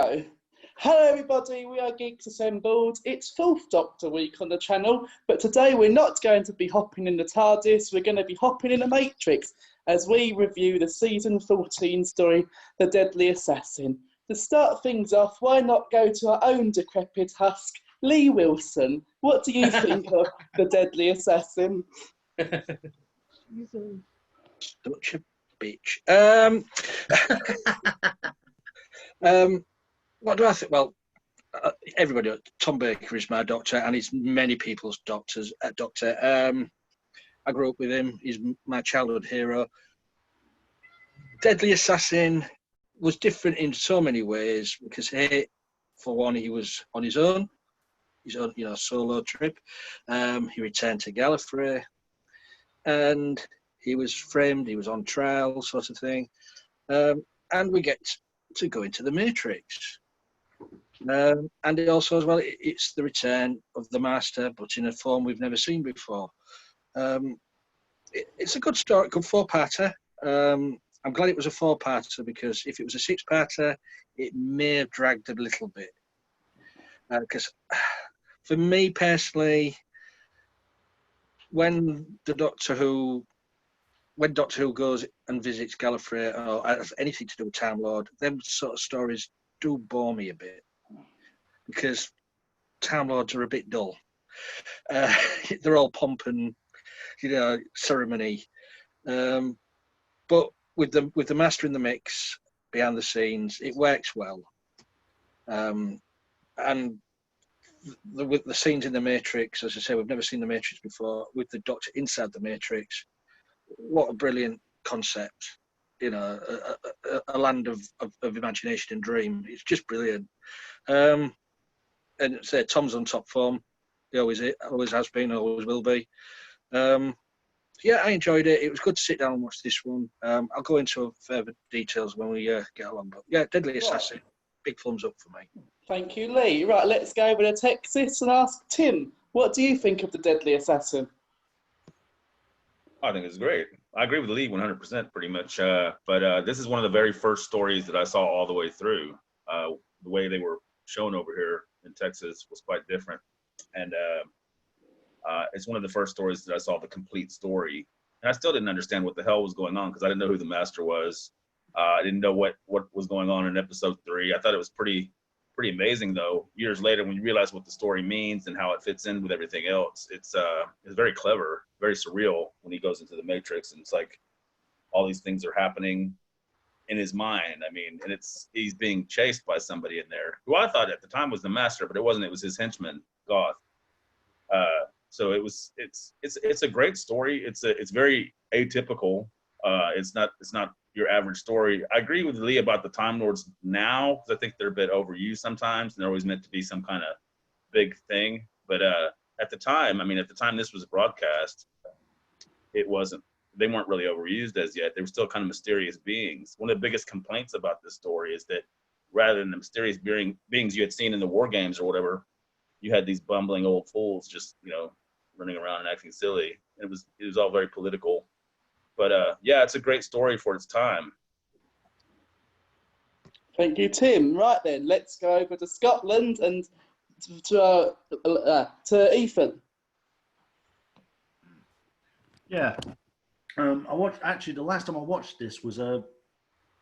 Go. Hello everybody, we are Geeks Assembled. It's 4th Doctor week on the channel, but today we're not going to be hopping in the TARDIS, we're going to be hopping in the Matrix as we review the season 14 story, The Deadly Assassin. To start things off, why not go to our own decrepit husk, Lee Wilson. What do you think of The Deadly Assassin? Such a bitch. What do I think? Well, everybody, Tom Baker is my doctor, and it's many people's doctor. I grew up with him. He's my childhood hero. Deadly Assassin was different in so many ways because, hey, for one, he was on his own solo trip. He returned to Gallifrey, and he was framed. He was on trial, sort of thing. And we get to go into the Matrix. And it also, as well, it's the return of the Master, but in a form we've never seen before. It's a good story, good four-parter. I'm glad it was a four-parter because if it was a six-parter, it may have dragged a little bit. Because for me personally, when Doctor Who goes and visits Gallifrey or has anything to do with Time Lord, them sort of stories do bore me a bit because Time Lords are a bit dull. They're all pomp and ceremony, but with the Master in the mix behind the scenes, it works well. And with the scenes in the Matrix, as I say, we've never seen the Matrix before. With the Doctor inside the Matrix, what a brilliant concept! A land of imagination and dream. It's just brilliant. And say Tom's on top form. He always has been, always will be. Yeah, I enjoyed it. It was good to sit down and watch this one. I'll go into further details when we get along. But yeah, Deadly Assassin, big thumbs up for me. Thank you, Lee. Right, let's go over to Texas and ask Tim, what do you think of The Deadly Assassin? I think it's great. I agree with Lee 100% pretty much. But this is one of the very first stories that I saw all the way through. The way they were shown over here in Texas was quite different. And it's one of the first stories that I saw the complete story. And I still didn't understand what the hell was going on because I didn't know who the Master was. I didn't know what was going on in episode 3. I thought it was pretty amazing, though. Years later, when you realize what the story means and how it fits in with everything else, it's very clever, very surreal when he goes into the Matrix, and it's like all these things are happening in his mind. I mean, and he's being chased by somebody in there who I thought at the time was the Master, but it wasn't. It was his henchman, Goth. So it's a great story. It's very atypical. It's not your average story. I agree with Lee about the Time Lords now, because I think they're a bit overused sometimes, and they're always meant to be some kind of big thing. But at the time this was broadcast, it wasn't. They weren't really overused as yet. They were still kind of mysterious beings. One of the biggest complaints about this story is that rather than the mysterious beings you had seen in the war games or whatever, you had these bumbling old fools just running around and acting silly. It was all very political. But yeah, it's a great story for its time. Thank you, Tim. Right then, let's go over to Scotland and to Ethan. Yeah, I watched. Actually, the last time I watched this was I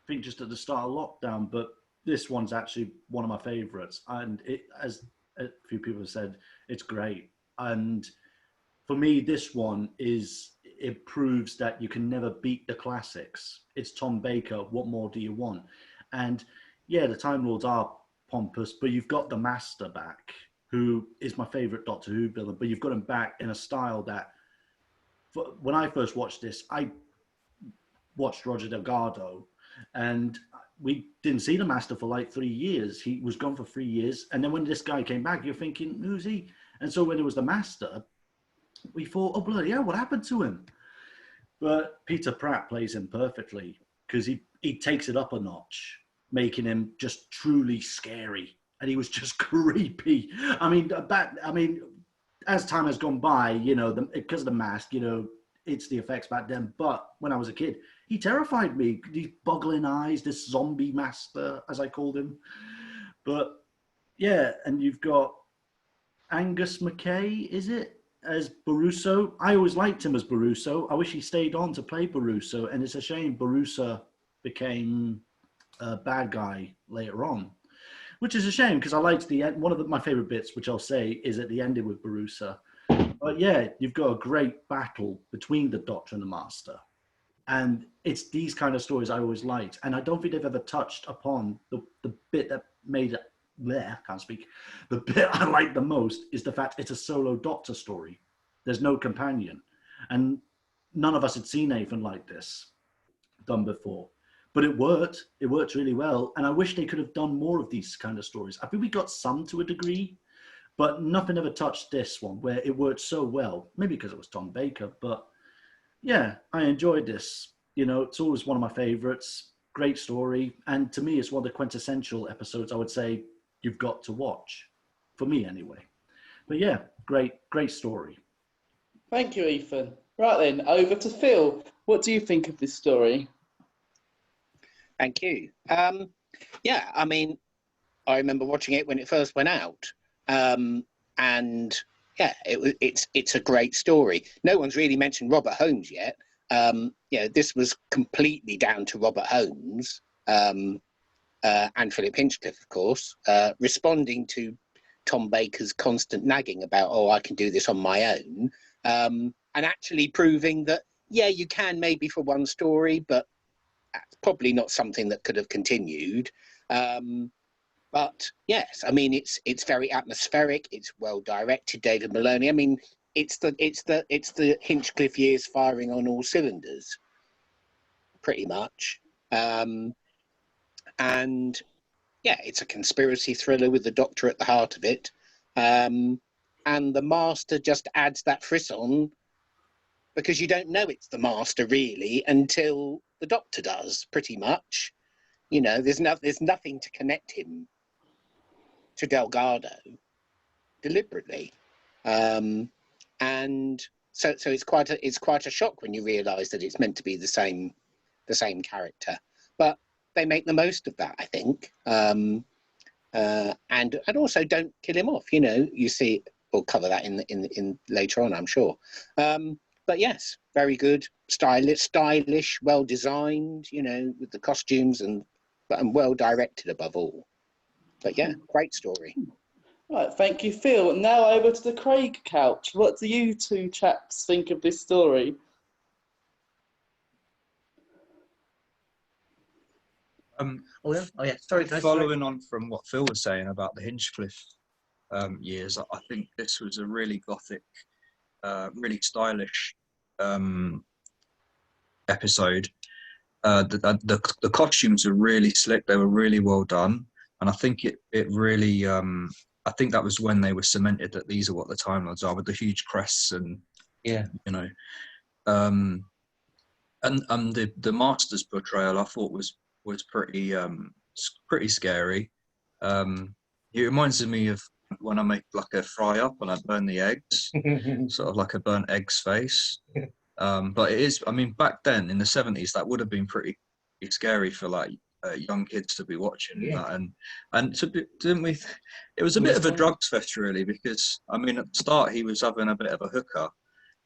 think just at the start of lockdown. But this one's actually one of my favourites, and it, as a few people have said, it's great. And for me, this one it proves that you can never beat the classics. It's Tom Baker. What more do you want? And yeah, the Time Lords are pompous, but you've got the Master back, who is my favourite Doctor Who villain. But you've got him back in a style that, when I first watched this, I watched Roger Delgado, and we didn't see the Master for like 3 years. He was gone for 3 years, and then when this guy came back, you're thinking, who's he? And so when it was the Master, we thought, oh bloody hell, what happened to him? But Peter Pratt plays him perfectly because he takes it up a notch, making him just truly scary, and he was just creepy. I mean, as time has gone by, because of the mask, it's the effects back then. But when I was a kid, he terrified me. These boggling eyes, this zombie Master, as I called him. But yeah, and you've got Angus McKay, is it, as Baruso? I always liked him as Baruso. I wish he stayed on to play Baruso, and it's a shame Baruso became a bad guy later on, which is a shame because I liked the end. One of my favorite bits, which I'll say, is at the ending with Baruso. But yeah, you've got a great battle between the Doctor and the Master. And it's these kind of stories I always liked. And I don't think they've ever touched upon the bit that made it, bleh, I can't speak. The bit I like the most is the fact it's a solo Doctor story. There's no companion. And none of us had seen anything like this done before. But it worked. It worked really well. And I wish they could have done more of these kind of stories. I think we got some to a degree, but nothing ever touched this one where it worked so well. Maybe because it was Tom Baker, but yeah, I enjoyed this. You know, it's always one of my favorites. Great story. And to me, it's one of the quintessential episodes I would say you've got to watch. For me, anyway. But yeah, great story. Thank you, Ethan. Right then, over to Phil. What do you think of this story? Thank you. Yeah, I mean, I remember watching it when it first went out. And yeah, it's a great story. No one's really mentioned Robert Holmes yet. This was completely down to Robert Holmes and Philip Hinchcliffe, of course, responding to Tom Baker's constant nagging about, oh, I can do this on my own, and actually proving that, yeah, you can maybe for one story, but that's probably not something that could have continued. But yes, I mean, it's very atmospheric. It's well directed. David Maloney. I mean, it's the Hinchcliffe years firing on all cylinders, pretty much. And yeah, it's a conspiracy thriller with the Doctor at the heart of it. And the Master just adds that frisson because you don't know it's the Master really until the Doctor does, pretty much. You know, there's nothing to connect him to Delgado deliberately, and so it's quite a shock when you realise that it's meant to be the same character, but they make the most of that, I think, and also don't kill him off. You know, you see, we'll cover that in later on, I'm sure. But yes, very good, stylish, well designed. You know, with the costumes and well directed above all. But yeah, great story. Right, thank you, Phil. Now over to the Craig couch. What do you two chaps think of this story? Sorry. Following on from what Phil was saying about the Hinchcliffe years, I think this was a really gothic, really stylish episode. The costumes are really slick. They were really well done. And I think it really, I think that was when they were cemented that these are what the Time Lords are, with the huge crests and, yeah, you know. And the Master's portrayal I thought was pretty scary. It reminds me of when I make like a fry up and I burn the eggs, sort of like a burnt egg's face. But it is, I mean, back then in the 70s, that would have been pretty scary for like young kids to be watching. Yeah. That. And didn't we? It was a bit of a drugs fest, really, because I mean, at the start he was having a bit of a hooker,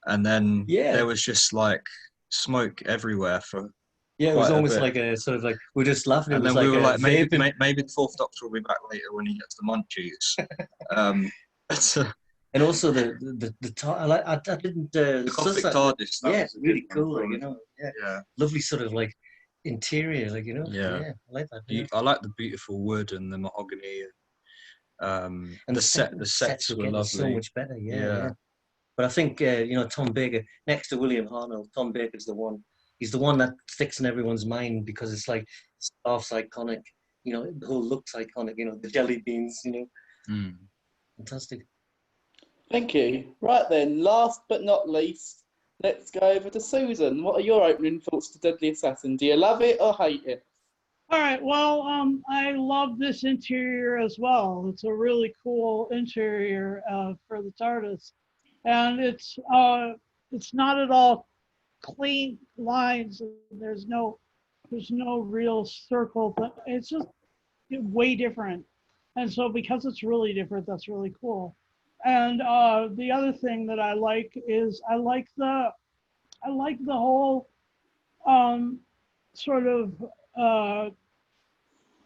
and then there was just like smoke everywhere for. Yeah, it was almost like a sort of like we're just laughing. And then we were like, maybe the fourth Doctor will be back later when he gets the munchies. And also the I didn't the Gothic TARDIS. Yeah, really cool. Like, you know, yeah, lovely sort of like interior, like, you know. Yeah, I like that. Yeah. I like the beautiful wood and the mahogany. And the sets were lovely. So much better. Yeah. But I think you know, Tom Baker next to William Hartnell, Tom Baker's the one. He's the one that sticks in everyone's mind because it's like Staff's iconic. You know, the whole look's iconic. You know, the jelly beans. You know, fantastic. Thank you. Right then, last but not least, let's go over to Susan. What are your opening thoughts to Deadly Assassin? Do you love it or hate it? All right. Well, I love this interior as well. It's a really cool interior for the TARDIS, and it's not at all clean lines. There's no real circle, but it's just way different. And so because it's really different, that's really cool. And the other thing that I like is I like the whole sort of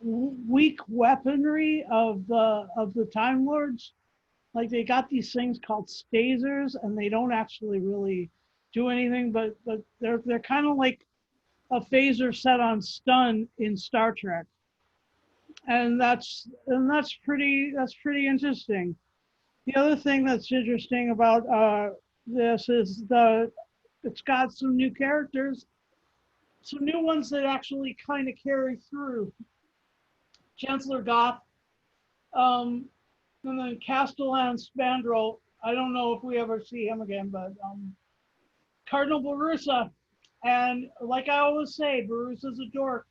weak weaponry of the Time Lords. Like they got these things called stasers, and they don't actually really do anything, but they're kind of like a phaser set on stun in Star Trek, and that's pretty interesting. The other thing that's interesting about this is it's got some new characters, some new ones that actually kind of carry through. Chancellor Goth, and then Castellan Spandrel. I don't know if we ever see him again, but Cardinal Barusa. And like I always say, Barusa's a dork.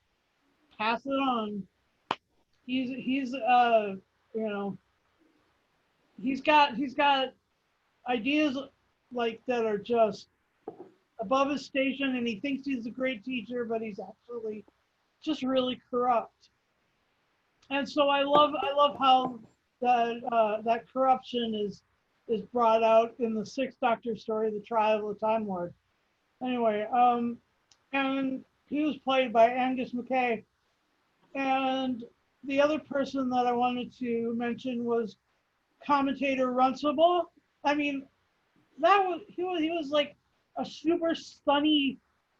Pass it on. He's you know, he's got ideas like that are just above his station, and he thinks he's a great teacher, but he's actually just really corrupt. And so I love how that corruption is brought out in the Sixth Doctor story, The Trial of the Time Lord. Anyway, and he was played by Angus MacKay. And the other person that I wanted to mention was commentator Runcible. I mean, he was like a super sunny,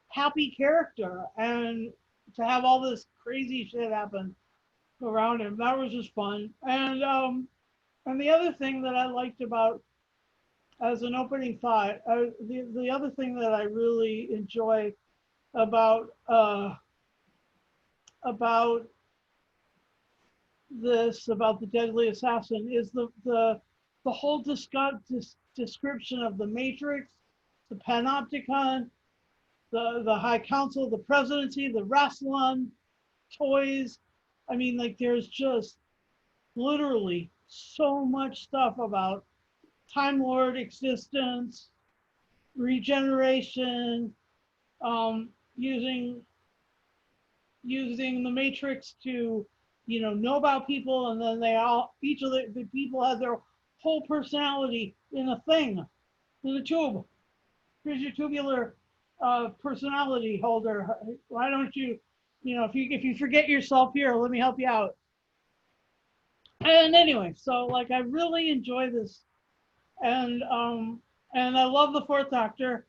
happy character, and to have all this crazy shit happen around him, that was just fun. And the other thing that I liked about, as an opening thought, the other thing that I really enjoy about the Deadly Assassin is the whole description of the Matrix, the Panopticon, the High Council, the Presidency, the Rassilon toys. I mean, like, there's just literally so much stuff about Time Lord existence, regeneration, using the Matrix to, know about people, and then each of the people have their whole personality in a thing, in a tube. Here's your tubular personality holder. Why don't you, if you forget yourself here, let me help you out. And anyway, so like I really enjoy this, and I love the Fourth Doctor,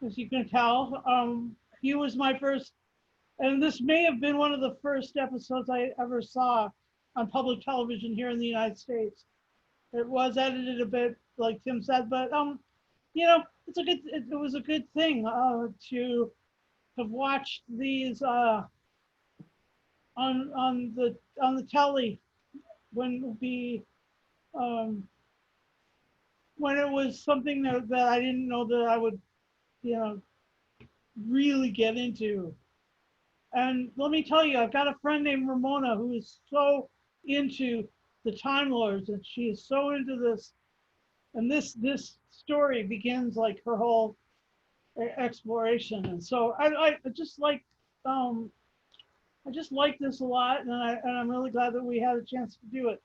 as you can tell. He was my first, and this may have been one of the first episodes I ever saw on public television here in the United States. It was edited a bit, like Tim said, but it was a good thing to have watched these on the telly when it was something that I didn't know that I would, really get into. And let me tell you, I've got a friend named Ramona who is so into the Time Lords, and she is so into this. And this story begins like her whole exploration. And so I just like this a lot, and I'm really glad that we had a chance to do it.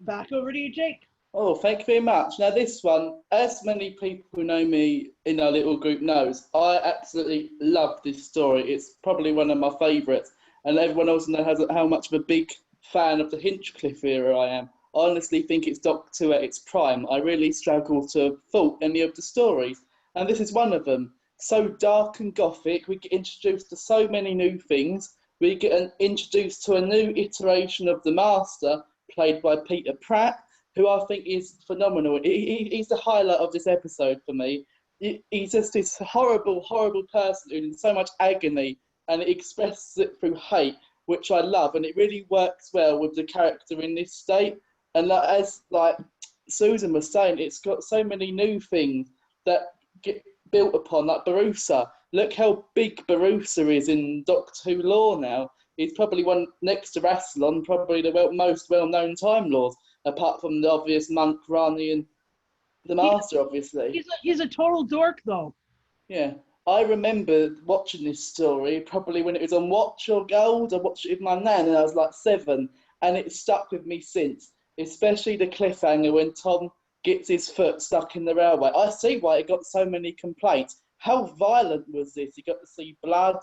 Back over to you, Jake. Oh, thank you very much. Now this one, as many people who know me in our little group knows, I absolutely love this story. It's probably one of my favourites, and everyone else knows how much of a big fan of the Hinchcliffe era I am. I honestly think it's Doctor Who at its prime. I really struggle to fault any of the stories, and this is one of them. So dark and gothic, we get introduced to so many new things. We get introduced to a new iteration of the Master, played by Peter Pratt, who I think is phenomenal. He's the highlight of this episode for me. He's just this horrible, horrible person who's in so much agony, and it expresses it through hate, which I love, and it really works well with the character in this state. And as Susan was saying, it's got so many new things that get built upon, like Barusa. Look how big Barusa is in Doctor Who lore now. He's probably one next to Rassilon, probably the most well-known Time Lord, apart from the obvious Monk, Rani, and the Master, obviously. He's a total dork, though. Yeah. I remember watching this story probably when it was on Watch or Gold. I watched it with my nan, and I was like 7. and it's stuck with me since, especially the cliffhanger when Tom gets his foot stuck in the railway. I see why it got so many complaints. How violent was this? You got to see blood,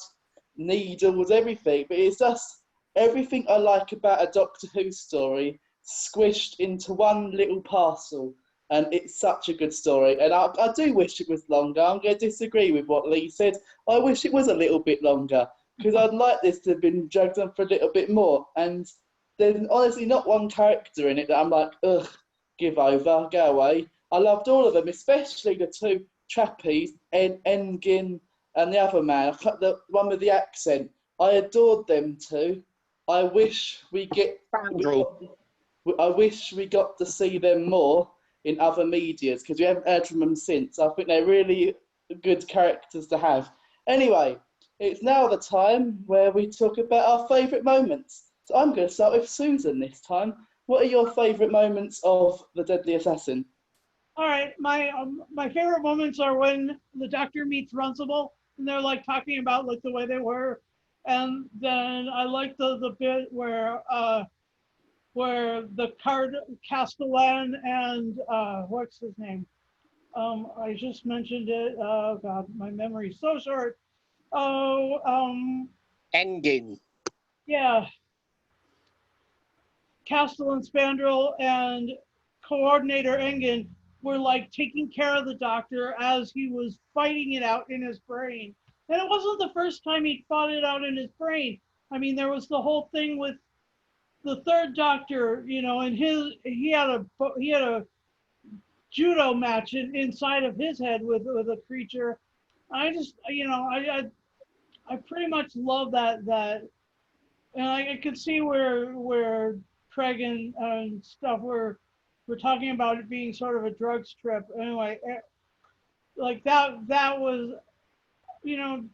needles, everything. But it's just everything I like about a Doctor Who story squished into one little parcel. And it's such a good story. And I do wish it was longer. I'm going to disagree with what Lee said. I wish it was a little bit longer, because I'd like this to have been dragged on for a little bit more. And there's honestly not one character in it that I'm like, ugh, give over, go away. I loved all of them, especially the two trappies, Engin and the other man, the one with the accent. I adored them too. I wish we got to see them more in other medias, because we haven't heard from them since. I think they're really good characters to have. Anyway, it's now the time where we talk about our favourite moments. So I'm going to start with Susan this time. What are your favourite moments of The Deadly Assassin? All right, my favorite moments are when the Doctor meets Runcible and they're like talking about like the way they were, and then I like the bit where the Castellan and what's his name? I just mentioned it. Oh God, my memory's so short. Engin. Yeah. Castellan Spandrel and coordinator Engin were like taking care of the Doctor as he was fighting it out in his brain. And it wasn't the first time he fought it out in his brain. I mean, there was the whole thing with the third Doctor, you know, and he had a judo match inside of his head with a creature. I just, you know, I pretty much love that, and I could see where Craig and stuff were talking about it being sort of a drugs trip. Anyway, like that was, you know,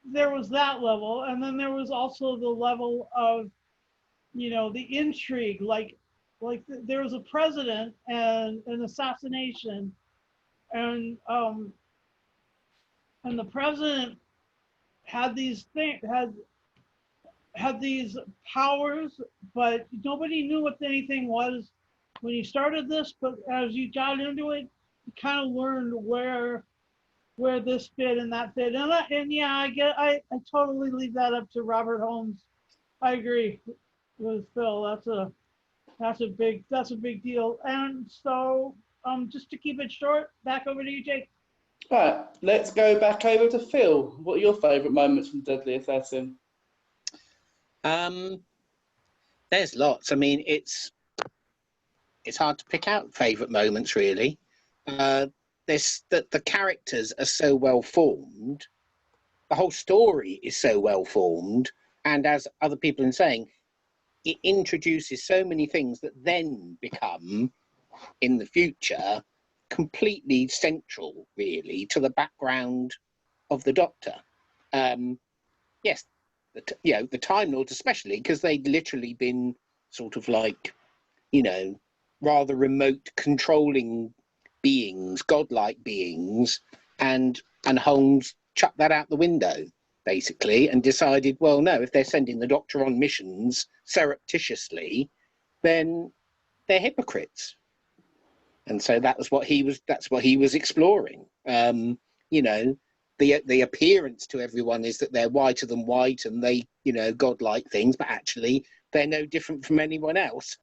there was that level, and then there was also the level of, you know, the intrigue, like there was a president and an assassination, and the president had these had these powers, but nobody knew what anything was when you started this. But as you got into it, you kind of learned where this fit and that fit. And yeah, I totally leave that up to Robert Holmes. I agree with Phil. That's a big deal. And so just to keep it short, back over to you, Jake. All right, let's go back over to Phil. What are your favourite moments from Deadly Assassin? There's lots. I mean, it's hard to pick out favourite moments, really. The characters are so well formed. The whole story is so well formed. And as other people are saying, it introduces so many things that then become, in the future, completely central, really, to the background of the Doctor. Yes, the Time Lords especially, because they'd literally been sort of like, you know, rather remote controlling beings, godlike beings, and Holmes chucked that out the window, basically, and decided, well, no, if they're sending the Doctor on missions surreptitiously, then they're hypocrites. And so that's what he was exploring. You know, the appearance to everyone is that they're whiter than white and they, you know, godlike things, but actually they're no different from anyone else.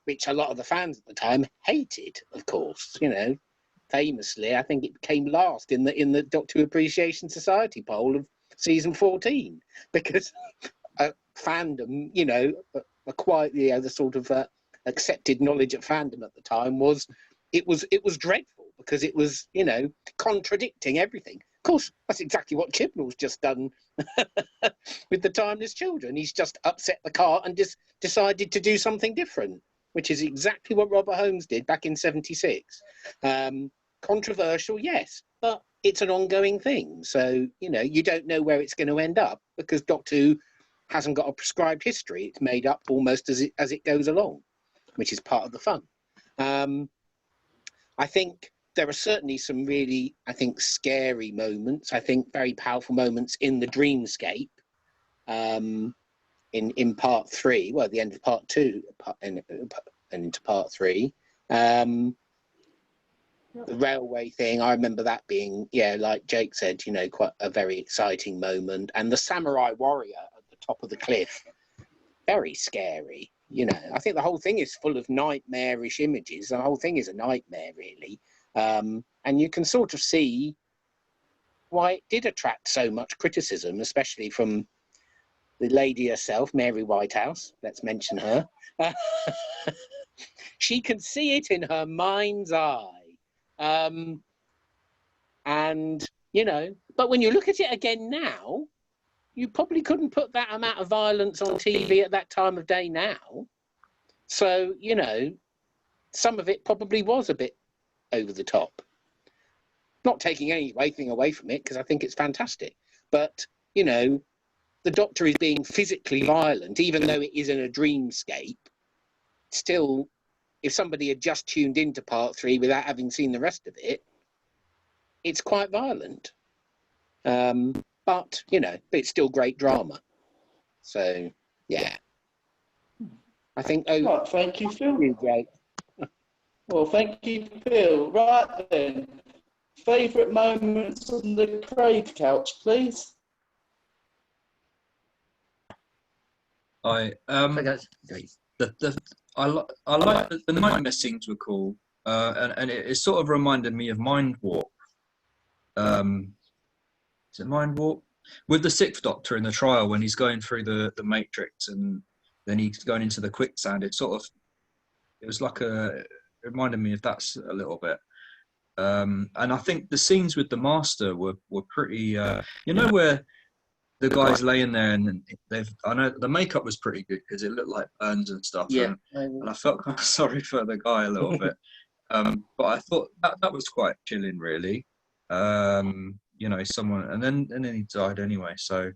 Which a lot of the fans at the time hated, of course. You know, famously, I think it came last in the Doctor Who Appreciation Society poll of season 14 because fandom, you know, the sort of accepted knowledge of fandom at the time was it was dreadful because it was, you know, contradicting everything. Of course, that's exactly what Chibnall's just done with the Timeless Children. He's just upset the cart and just decided to do something different, which is exactly what Robert Holmes did back in '76. Controversial, yes, but it's an ongoing thing. So, you know, you don't know where it's going to end up because Doctor Who hasn't got a prescribed history. It's made up almost as it goes along, which is part of the fun. I think there are certainly some really, I think, scary moments. I think very powerful moments in the dreamscape. in part 3, well, at the end of part 2 and into part 3. The railway thing, I remember that being, yeah, like Jake said, you know, quite a very exciting moment. And the samurai warrior at the top of the cliff, very scary. You know, I think the whole thing is full of nightmarish images. The whole thing is a nightmare, really. And you can sort of see why it did attract so much criticism, especially from the lady herself, Mary Whitehouse. Let's mention her. She can see it in her mind's eye. And, you know, but when you look at it again now, you probably couldn't put that amount of violence on TV at that time of day now. So, you know, some of it probably was a bit over the top. Not taking anything away from it, because I think it's fantastic. But, you know, the Doctor is being physically violent, even though it is in a dreamscape. Still, if somebody had just tuned into part 3 without having seen the rest of it, it's quite violent. But, you know, it's still great drama. So, yeah. I think... Right, thank you, Phil. Jake. Well, thank you, Phil. Right then. Favourite moments on the Craig couch, please? I like the nightmare scenes were cool, and it sort of reminded me of Mind Warp. Is it Mind Warp? With the Sixth Doctor in the trial when he's going through the Matrix and then he's going into the quicksand. It reminded me of that a little bit. And I think the scenes with the Master were pretty. You know where the guy's laying there and I know the makeup was pretty good because it looked like burns and stuff. Yeah. And I felt kind of sorry for the guy a little bit. But I thought that was quite chilling, really. You know, and then he died anyway. So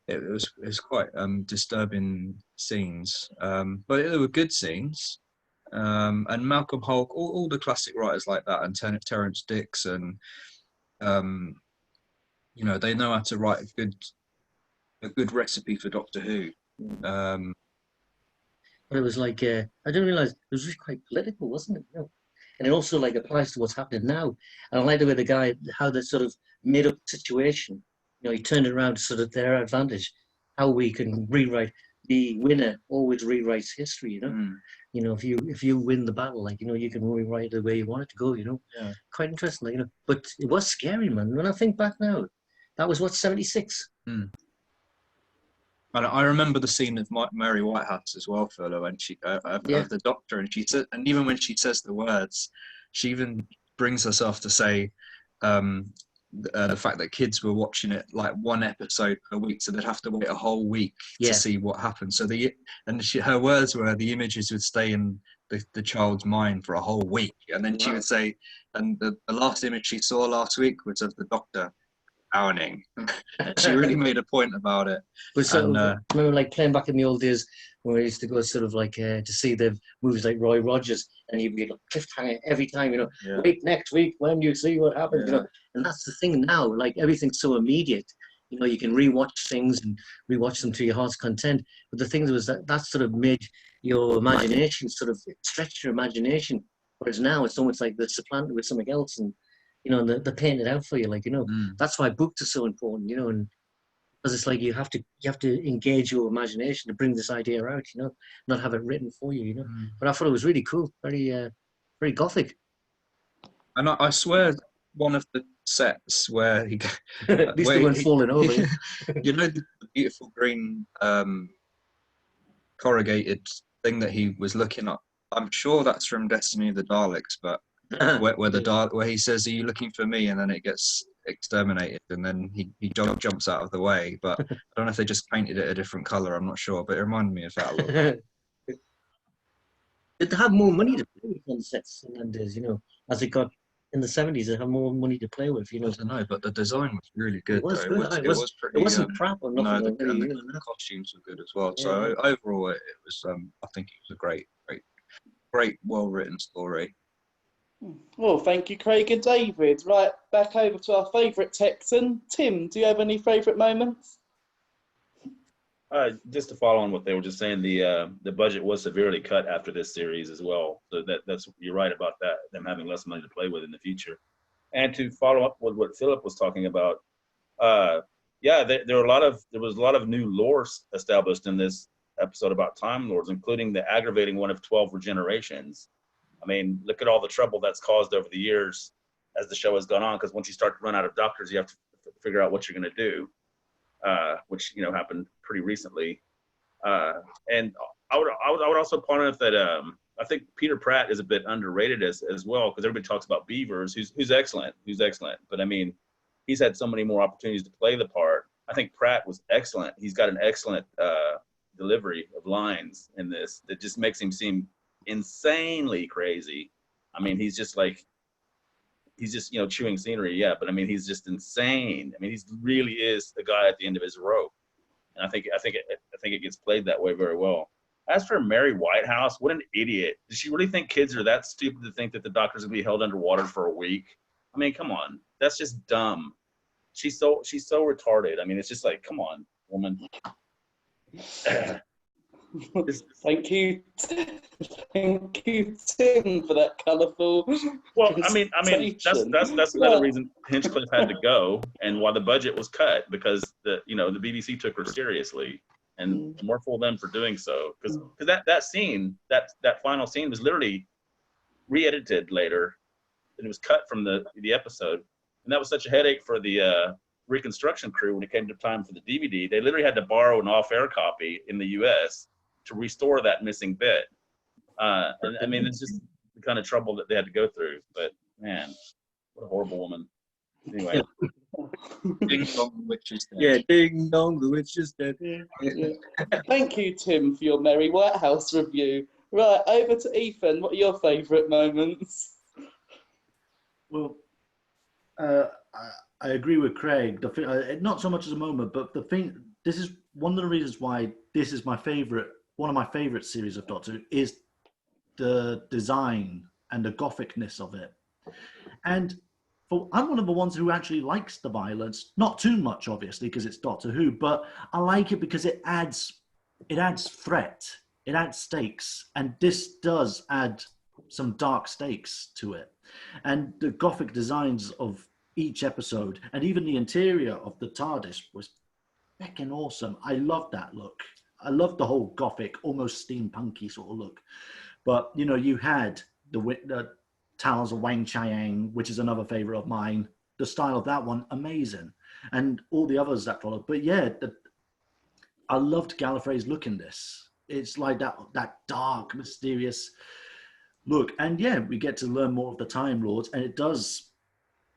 it was quite disturbing scenes. But they were good scenes. And Malcolm Hulke, all the classic writers like that, and Terence Dicks, and you know, they know how to write a good recipe for Doctor Who. But it was like I didn't realise it was really quite political, wasn't it? You know? And it also like applies to what's happening now. And I like the way the guy, how they sort of made up the situation. You know, he turned it around to sort of their advantage. How we can rewrite, the winner always rewrites history. You know, you know, if you win the battle, like, you know, you can rewrite it the way you want it to go. You know, Yeah. Quite interesting. Like, you know, but it was scary, man. When I think back now, that was what, 76. And I remember the scene of Mary Whitehouse as well, Philo, when she of the Doctor, and she said, and even when she says the words, she even brings herself to say the fact that kids were watching it like one episode per week, so they'd have to wait a whole week to see what happened. So her words were the images would stay in the child's mind for a whole week, and then she would say, and the last image she saw last week was of the Doctor drowning. She really made a point about it. But so, remember, like playing back in the old days when we used to go sort of like to see the movies like Roy Rogers, and you'd be like cliffhanger every time, you know, wait next week when you see what happens, you know. And that's the thing now, like everything's so immediate. You know, you can rewatch things and rewatch them to your heart's content. But the thing was that sort of made your imagination sort of stretch your imagination. Whereas now it's almost like they're supplanted with something else, and you know, they're painting it out for you, like, you know. That's why books are so important, you know, and because it's like you have to engage your imagination to bring this idea out, you know, not have it written for you, you know. But I thought it was really cool, very gothic. And I swear, one of the sets where he at least they weren't falling over. You know, the beautiful green corrugated thing that he was looking at. I'm sure that's from Destiny of the Daleks, but where he says, "Are you looking for me?" and then it gets exterminated, and then he jumps out of the way. But I don't know if they just painted it a different color. I'm not sure, but it reminded me of that a little bit. Did they have more money to play with on sets in them days? You know, as it got in the 70s, they had more money to play with. You know, I don't know, but the design was really good. It was though. good. It was pretty. It wasn't crap or nothing. No, the costumes were good as well. Yeah. So overall, it was. I think it was a great, well-written story. Well, thank you, Craig and David. Right, back over to our favourite Texan. Tim, do you have any favourite moments? Just to follow on what they were just saying, the budget was severely cut after this series as well. So that's you're right about that. Them having less money to play with in the future. And to follow up with what Philip was talking about, yeah, there was a lot of new lore established in this episode about Time Lords, including the aggravating one of 12 regenerations. I mean, look at all the trouble that's caused over the years as the show has gone on. Because once you start to run out of doctors, you have to figure out what you're going to do. Which happened pretty recently, and I would also point out that I think Peter Pratt is a bit underrated as well, because everybody talks about Beavers, who's excellent, but I mean, he's had so many more opportunities to play the part. I think Pratt was excellent. He's got an excellent delivery of lines in this that just makes him seem insanely crazy. I mean, he's just chewing scenery, yeah, but I mean, he's just insane. I mean, he really is the guy at the end of his rope, and I think it gets played that way very well. As for Mary Whitehouse, what an idiot! Does she really think kids are that stupid to think that the doctor's gonna be held underwater for a week? I mean, come on, that's just dumb. She's so retarded. I mean, it's just like, come on, woman. Thank you, Tim, for that colourful. Well, I mean, that's another reason Hinchcliffe had to go, and why the budget was cut, because the BBC took her seriously, and more for them for doing so, because that scene, that final scene was literally re-edited later, and it was cut from the episode, and that was such a headache for the reconstruction crew when it came to time for the DVD. They literally had to borrow an off-air copy in the U.S. to restore that missing bit. And I mean, it's just the kind of trouble that they had to go through. But man, what a horrible woman. Anyway. Ding dong, the witch is dead. Yeah, ding dong, the witch is dead. Yeah. Thank you, Tim, for your Mary Whitehouse review. Right, over to Ethan. What are your favourite moments? Well, I agree with Craig. Not so much as a moment, but this is one of the reasons why this is one of my favourite series of Doctor Who, is the design and the gothicness of it. And I'm one of the ones who actually likes the violence, not too much, obviously, because it's Doctor Who, but I like it because it adds threat, it adds stakes, and this does add some dark stakes to it. And the gothic designs of each episode, and even the interior of the TARDIS, was fucking awesome. I love that look. I love the whole gothic, almost steampunky sort of look. But you had the Tales of Wang Chiang, which is another favorite of mine. The style of that one, amazing, and all the others that followed. But yeah, I loved Gallifrey's look in this. It's like that dark, mysterious look, and yeah, we get to learn more of the Time Lords, and it does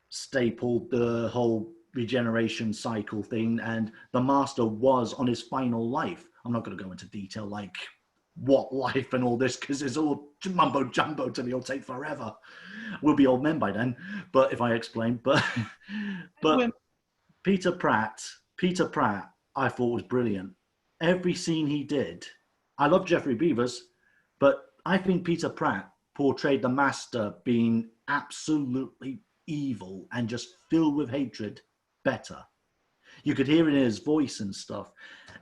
staple the whole regeneration cycle thing, and the Master was on his final life. I'm not going to go into detail like what life and all this, because it's all mumbo jumbo to me. It'll take forever. We'll be old men by then. But if I explain, but Peter Pratt, I thought was brilliant. Every scene he did. I love Geoffrey Beevers, but I think Peter Pratt portrayed the Master being absolutely evil and just filled with hatred better. You could hear it in his voice and stuff.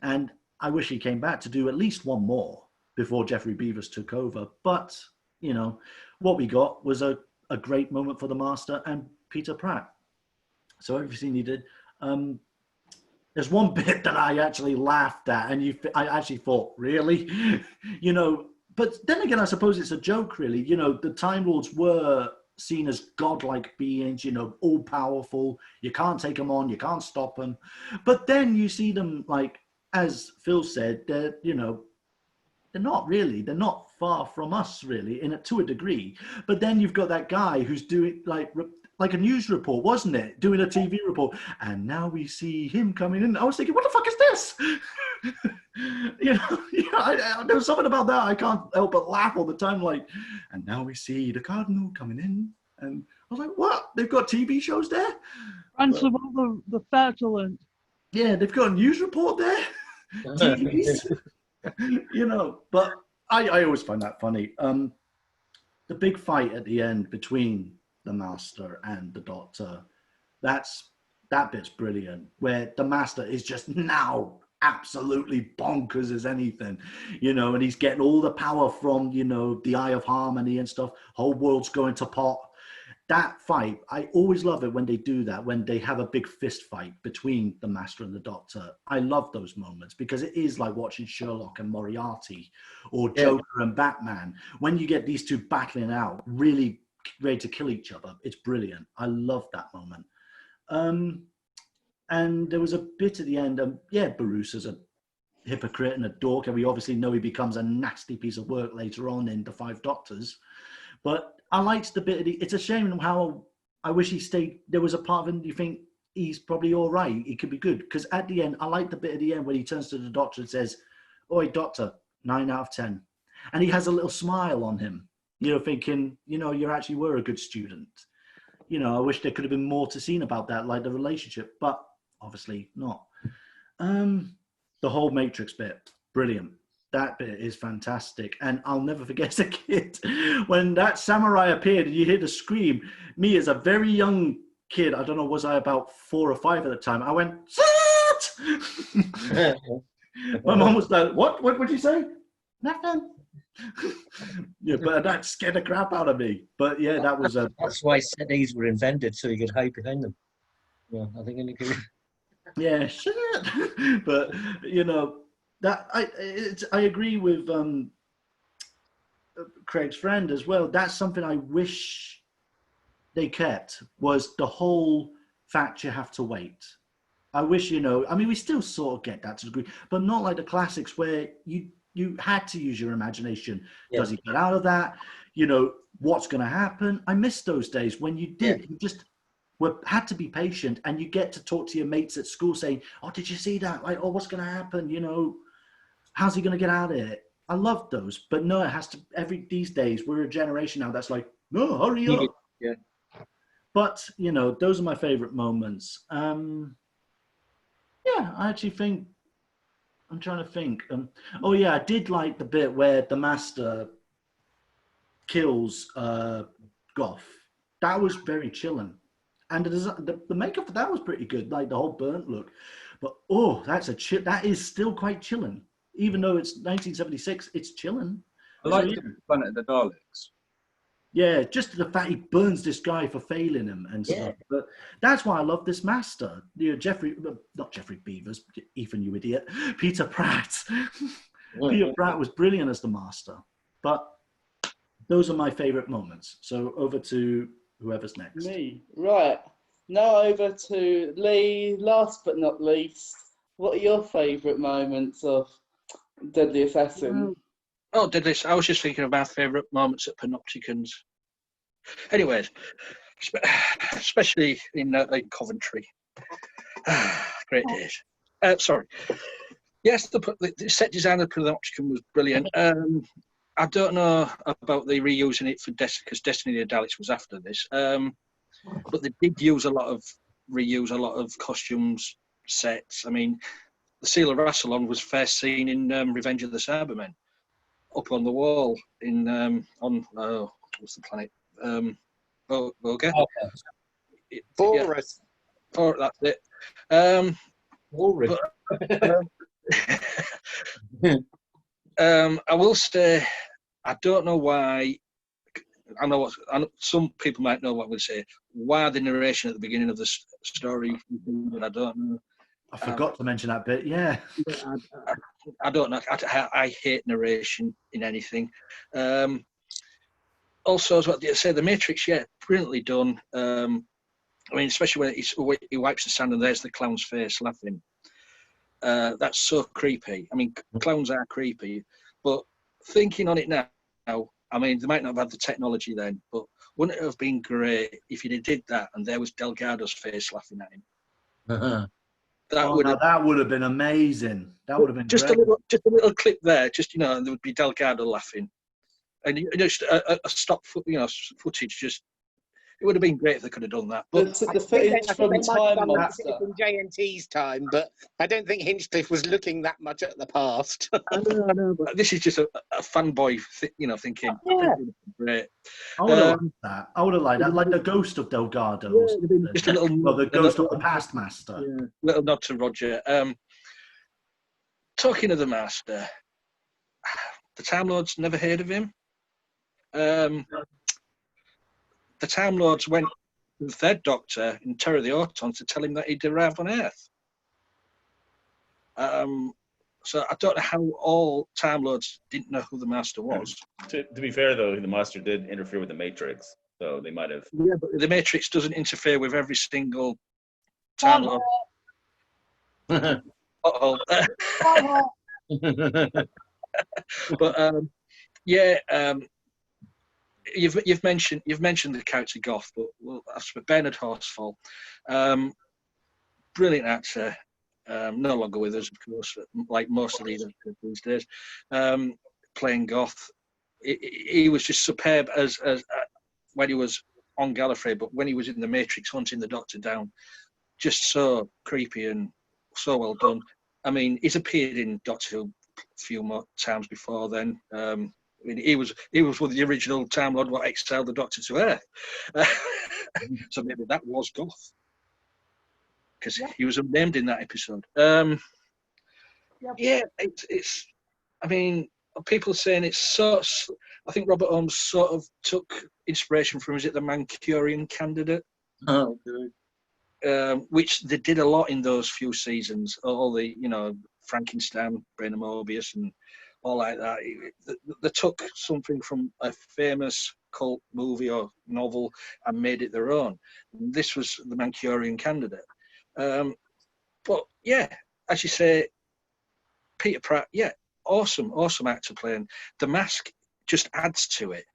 And I wish he came back to do at least one more before Geoffrey Beevers took over. But, what we got was a great moment for the Master and Peter Pratt. So everything he did. There's one bit that I actually laughed at, and I actually thought, really? But then again, I suppose it's a joke, really. The Time Lords were seen as godlike beings, all powerful. You can't take them on, you can't stop them. But then you see them, like, as Phil said, they're not really. They're not far from us, really, to a degree. But then you've got that guy who's doing like a news report, wasn't it? Doing a TV report, and now we see him coming in. I was thinking, what the fuck is this? There was something about that I can't help but laugh all the time. Like, and now we see the Cardinal coming in, and I was like, what? They've got TV shows there? Principal the Fatulant. Yeah, they've got a news report there. TVs. But I always find that funny. The big fight at the end between the Master and the Doctor, that bit's brilliant, where the Master is just now absolutely bonkers as anything, you know, and he's getting all the power from, you know, the Eye of Harmony and stuff. Whole world's going to pot. That fight, I always love it when they do that, when they have a big fist fight between the Master and the Doctor. I love those moments because it is like watching Sherlock and Moriarty or Joker and Batman. When you get these two battling out, really ready to kill each other, it's brilliant. I love that moment. And there was a bit at the end, Barusa's a hypocrite and a dork, and we obviously know he becomes a nasty piece of work later on in The Five Doctors. But I liked the bit it's a shame how I wish he stayed. There was a part of him you think he's probably all right, he could be good. Because at the end, I like the bit at the end when he turns to the Doctor and says, "Oi, Doctor, 9 out of 10." And he has a little smile on him, you know, thinking, you know, you actually were a good student. You know, I wish there could have been more to seen about that, like the relationship, but obviously not. The whole Matrix bit, brilliant. That bit is fantastic. And I'll never forget as a kid, when that samurai appeared and you hear the scream, me as a very young kid, I don't know, was I about 4 or 5 at the time, I went, "Sit!" My mom was like, what would you say? Nothing. Yeah, but that scared the crap out of me. But yeah, that was a... That's why settees were invented, so you could hide behind them. Yeah, I think any could... Yeah, shit. But, you know, that I agree with Craig's friend as well. That's something I wish they kept, was the whole fact you have to wait. I wish, you know, I mean, we still sort of get that to a degree, but not like the classics where you had to use your imagination. Yeah. Does he get out of that? You know, what's going to happen? I miss those days when you did. Yeah. You just had to be patient, and you get to talk to your mates at school saying, "Oh, did you see that? Like, oh, what's going to happen? You know, how's he going to get out of it?" I love those, but no, it has to. These days, we're a generation now that's like, "No, hurry up." Yeah. But you know, those are my favorite moments. Yeah, I actually think. I'm trying to think. Oh yeah, I did like the bit where the Master kills Goff. That was very chilling, and the makeup for that was pretty good, like the whole burnt look. But oh, that is still quite chilling, even though it's 1976. It's chilling. I like Planet of the Daleks. Yeah, just the fact he burns this guy for failing him and stuff. But that's why I love this Master. You know, not Jeffrey Beavers, Ethan, you idiot. Peter Pratt. Peter Pratt was brilliant as the Master. But those are my favourite moments. So over to whoever's next. Me. Right. Now over to Lee. Last but not least, what are your favourite moments of Deadly Assassin? Oh, I was just thinking of my favourite moments at Panopticons. Anyways, especially in Coventry. Great days. Sorry. Yes, the set design of Panopticon was brilliant. I don't know about the reusing it for because Destiny of the Daleks was after this. But they did reuse a lot of costumes, sets. I mean, the Seal of Rassilon was first seen in Revenge of the Cybermen. Up on the wall in what's the planet? Volga. Forest. Yeah. That's it. I will say, I don't know why. I know some people might know what I'm going to say. Why the narration at the beginning of the story? I don't know. I forgot to mention that bit. Yeah. I don't know. I hate narration in anything. Also, as what you say, the Matrix, brilliantly done. I mean, especially when he wipes the sand and there's the clown's face laughing. That's so creepy. I mean, clowns are creepy, but thinking on it now, I mean, they might not have had the technology then, but wouldn't it have been great if you did that and there was Delgado's face laughing at him? Uh-huh. That would have been amazing. That would have been just great. a little clip there. Just there would be Delgado laughing, and just a stop, footage. Just it would have been great if they could have done that. But the footage from Time Monster in JNT's time, but I don't think Hinchcliffe was looking that much at the past. I know, but this is just a fanboy, thinking. Yeah. Great. I would have liked that. I would have liked that, like the ghost of Delgado. Yeah, just a little. Well, the ghost of the past master. Yeah, little nod to Roger. talking of the Master, the Time Lords never heard of him. The Time Lords went to the Third Doctor in Terror of the Autons to tell him that he'd arrived on Earth. So I don't know how all Time Lords didn't know who the Master was. To be fair, though, the Master did interfere with the Matrix, so they might have. Yeah, but the Matrix doesn't interfere with every single Time Lord. Uh-oh. But you've mentioned the character Goth, but that's for Bernard Horsfall. Brilliant actor. No longer with us, of course, like most of these actors these days. Playing Goth, he was just superb as when he was on Gallifrey, but when he was in the Matrix hunting the Doctor down, just so creepy and so well done. I mean, he's appeared in Doctor Who a few more times before then. I mean, he was one of the original Time Lord what exiled the Doctor to Earth. So maybe that was Goth, because he was unnamed in that episode. Yeah, it's. I mean, people saying it's so. I think Robert Holmes sort of took inspiration from, is it the Manchurian Candidate? Oh, good. Which they did a lot in those few seasons. All the, Frankenstein, Brain of Mobius, and all like that. They took something from a famous cult movie or novel and made it their own. And this was the Manchurian Candidate. But yeah, as you say, Peter Pratt, awesome actor playing. The mask just adds to it.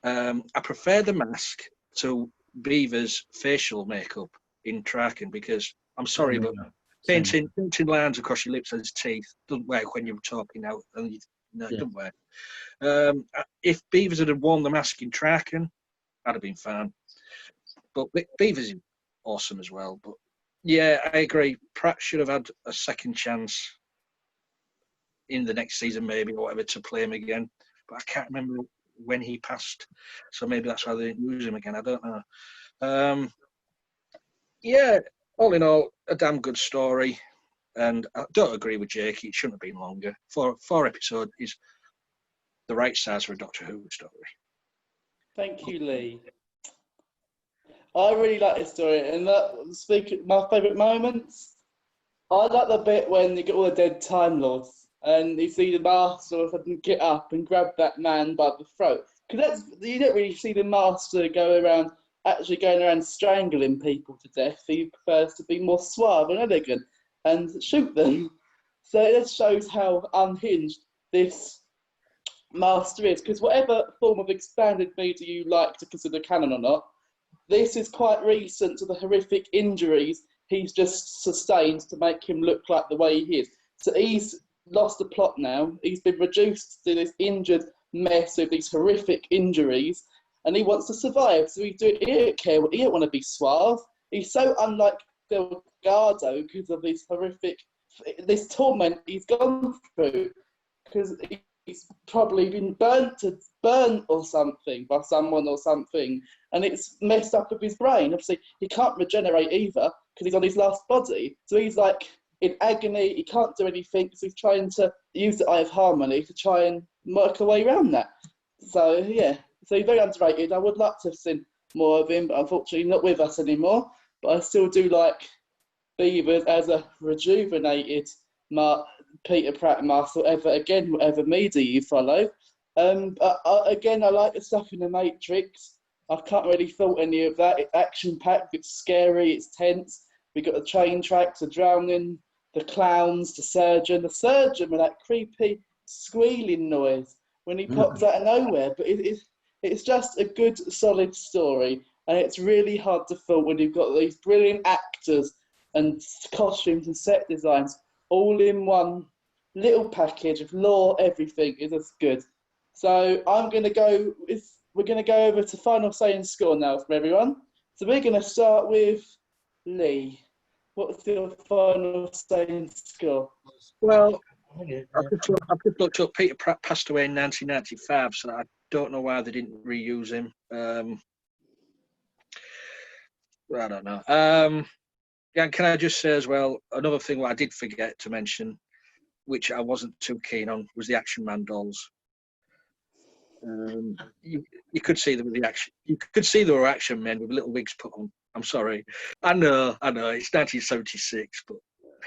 I prefer the mask to Beaver's facial makeup in Traken, because I'm sorry, but painting lines across your lips and his teeth doesn't work when you're talking out. And it doesn't work. If Beavers had worn the mask in Traken, I'd have been fine. But Beavers is awesome as well. But yeah, I agree. Pratt should have had a second chance in the next season, maybe, or whatever, to play him again. But I can't remember when he passed, so maybe that's why they didn't use him again. I don't know. Yeah, all in all, a damn good story, and I don't agree with Jake. It shouldn't have been longer. Four episodes is the right size for a Doctor Who story. Thank you, Lee. I really like this story, and speaking my favourite moments, I like the bit when you get all the dead Time Lords and you see the Master suddenly get up and grab that man by the throat. Because you don't really see the Master going around strangling people to death. He prefers to be more suave and elegant and shoot them. So it just shows how unhinged this Master is. Because whatever form of expanded media you like to consider canon or not, this is quite recent to the horrific injuries he's just sustained to make him look like the way he is. So he's lost the plot now. He's been reduced to this injured mess with these horrific injuries, and he wants to survive. So he don't care. He don't want to be suave. He's so unlike Delgado because of this torment he's gone through. Because he's probably been burnt or something by someone or something, and it's messed up with his brain. Obviously, he can't regenerate either because he's on his last body. So he's like in agony. He can't do anything. So he's trying to use the Eye of Harmony to try and work a way around that. So yeah, so he's very underrated. I would like to have seen more of him, but unfortunately not with us anymore. But I still do like Beavers as a rejuvenated Peter Pratt Master, whatever media you follow. Again, I like the stuff in the Matrix. I can't really fault any of that. It's action-packed, it's scary, it's tense. We got the train tracks, the drowning, the clowns, the surgeon with that creepy squealing noise when he pops out of nowhere. But it's just a good, solid story, and it's really hard to fault when you've got these brilliant actors and costumes and set designs all in one little package of lore. Everything is as good. So we're going to go over to final say and score now from everyone. So we're going to start with Lee. What's your final say and score? Well, I've just looked up. Peter Pratt passed away in 1995, so I don't know why they didn't reuse him. I don't know. Yeah, can I just say as well, another thing what I did forget to mention which I wasn't too keen on, was the Action Man dolls. You could see there were the action. You could see there were action men with little wigs put on. I'm sorry. I know. It's 1976, but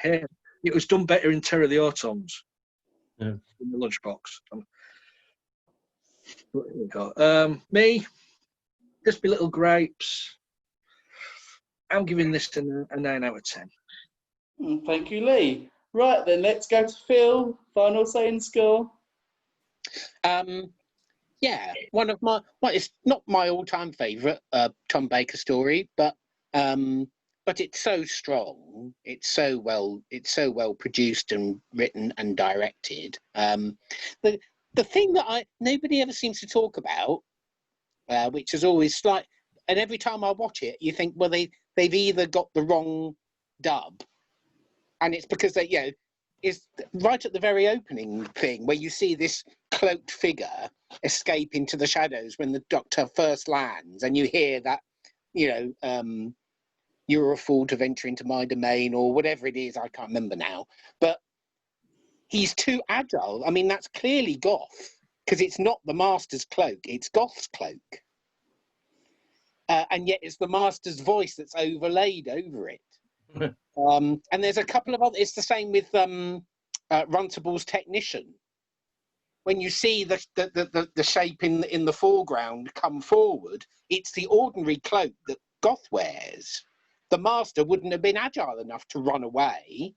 hey, it was done better in Terror of the Autons. Yeah. In the lunchbox. But here we go. Me, just my little gripes. I'm giving this a 9 out of 10. Thank you, Lee. Right then, let's go to Phil. Final say in score. Yeah, one of my, well, it's not my all-time favourite Tom Baker story, but it's so strong. It's so well produced and written and directed. The thing that nobody ever seems to talk about, which is always slight, and every time I watch it, you think, well, they've either got the wrong dub, and it's because they, is right at the very opening thing where you see this cloaked figure escape into the shadows when the Doctor first lands, and you hear that, you're a fool to venture into my domain, or whatever it is, I can't remember now. But he's too agile. I mean, that's clearly Goth, because it's not the Master's cloak, it's Goth's cloak. And yet it's the Master's voice that's overlaid over it. And there's a couple of other, it's the same with Runtable's Technician. When you see the shape in the foreground come forward, it's the ordinary cloak that Goth wears. The Master wouldn't have been agile enough to run away.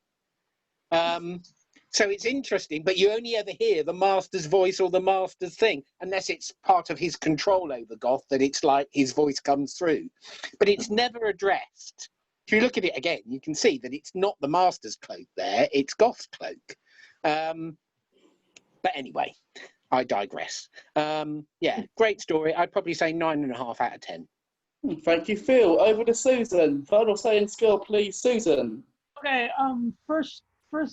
So it's interesting, but you only ever hear the Master's voice or the Master's thing, unless it's part of his control over Goth, that it's like his voice comes through. But it's never addressed. If you look at it again, you can see that it's not the Master's cloak there, it's Goth's cloak. But anyway, I digress. Yeah, great story. I'd probably say 9.5 out of 10. Thank you, Phil. Over to Susan. Final say in score, please, Susan. Okay. First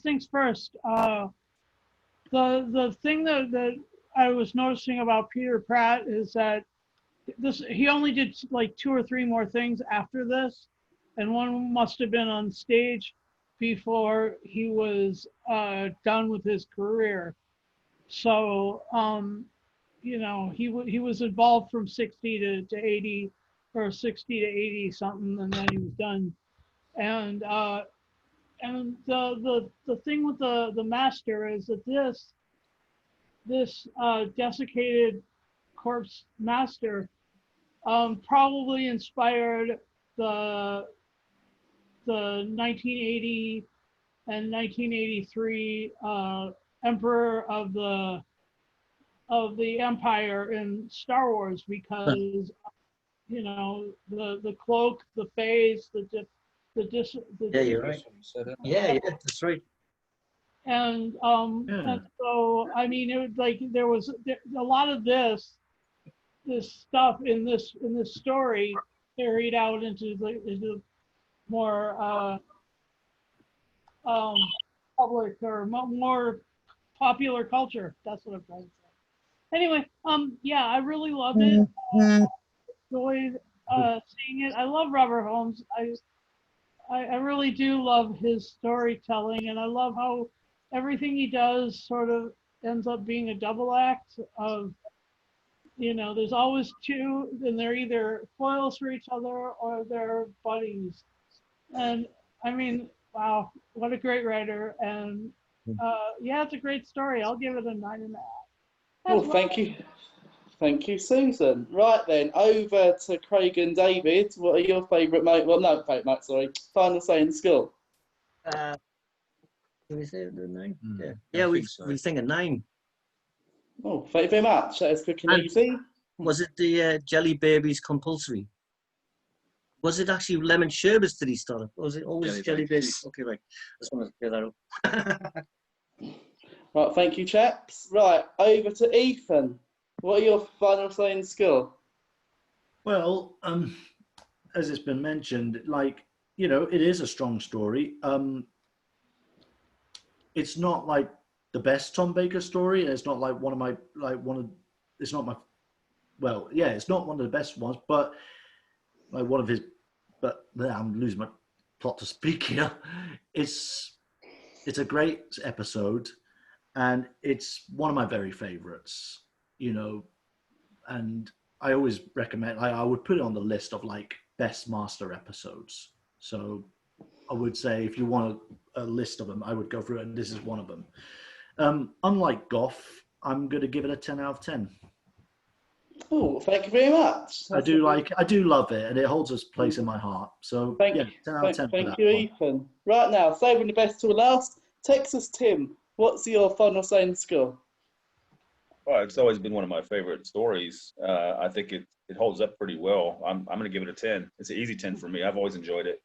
things first. The thing that I was noticing about Peter Pratt is that he only did like 2 or 3 more things after this, and one must have been on stage before he was done with his career. So he was involved from 60 to 80, or 60 to 80 something, and then he was done. And the thing with the Master is that this desiccated corpse Master probably inspired the 1980 and 1983 Emperor of the Empire in Star Wars, because the cloak, the phase, yeah, you're right. Yeah, that's right. And and so I mean, it was like there was a lot of this stuff in this story carried out into more public or more popular culture. That's what I'm trying to say. Anyway, yeah, I really loved it. Enjoyed seeing it. I love Robert Holmes. I really do love his storytelling, and I love how everything he does sort of ends up being a double act of, there's always two, and they're either foils for each other or they're buddies. And I mean, wow, what a great writer. And yeah, it's a great story. I'll give it a 9.5. Well, thank you. Thank you, Susan. Right then, over to Craig and David. What are your favourite final say in school? Can we say the 9? Yeah, we think a 9. Oh, thank you very much. That is quick and easy. Was it the Jelly Babies compulsory? Was it actually lemon sherbets that he started? Or was it always jelly babies? Okay, right. Just want to clear that up. Right, thank you, chaps. Right, over to Ethan. What are your final say in school? Well, as it's been mentioned, it is a strong story. It's not like the best Tom Baker story. It's not like it's not one of the best ones, but like one of his, but I'm losing my plot to speak here. It's a great episode. and it's one of my very favorites, you know, and I always recommend, I would put it on the list of like best Master episodes. So I would say if you want a list of them, I would go through it, and this is one of them. Unlike Goff, I'm going to give it a 10 out of 10. Oh, thank you very much. I do love it, and it holds its place in my heart. So Thank yeah, you. 10 out of 10 for Thank that you, one. Ethan. Right now, saving the best till last. Texas Tim, what's your final saying score? Well, it's always been one of my favorite stories. I think it holds up pretty well. I'm going to give it a 10. It's an easy 10 for me. I've always enjoyed it.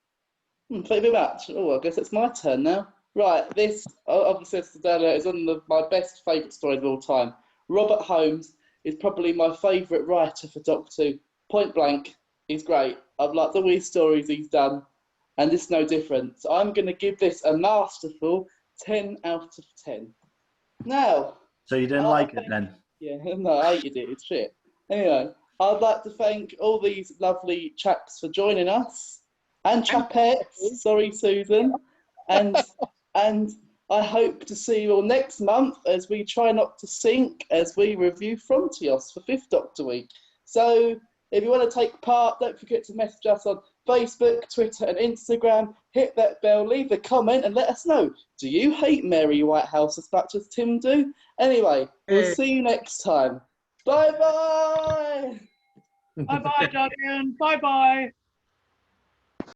Thank you very much. Oh, I guess it's my turn now. Right, this, obviously, as earlier, is one of my best favourite stories of all time. Robert Holmes is probably my favourite writer for Doctor Who. Point blank, he's great. I've liked all his stories he's done, and this is no different. So I'm going to give this a masterful 10 out of 10. Now... So you didn't like it then? Yeah, no, I hated it. It's shit. Anyway, I'd like to thank all these lovely chaps for joining us. And chapettes. Sorry, Susan. And I hope to see you all next month as we try not to sink as we review Frontios for 5th Doctor Week. So if you want to take part, don't forget to message us on Facebook, Twitter and Instagram. Hit that bell, leave a comment and let us know. Do you hate Mary Whitehouse as much as Tim do? Anyway, we'll see you next time. Bye-bye! Bye-bye, Duggan. Bye-bye.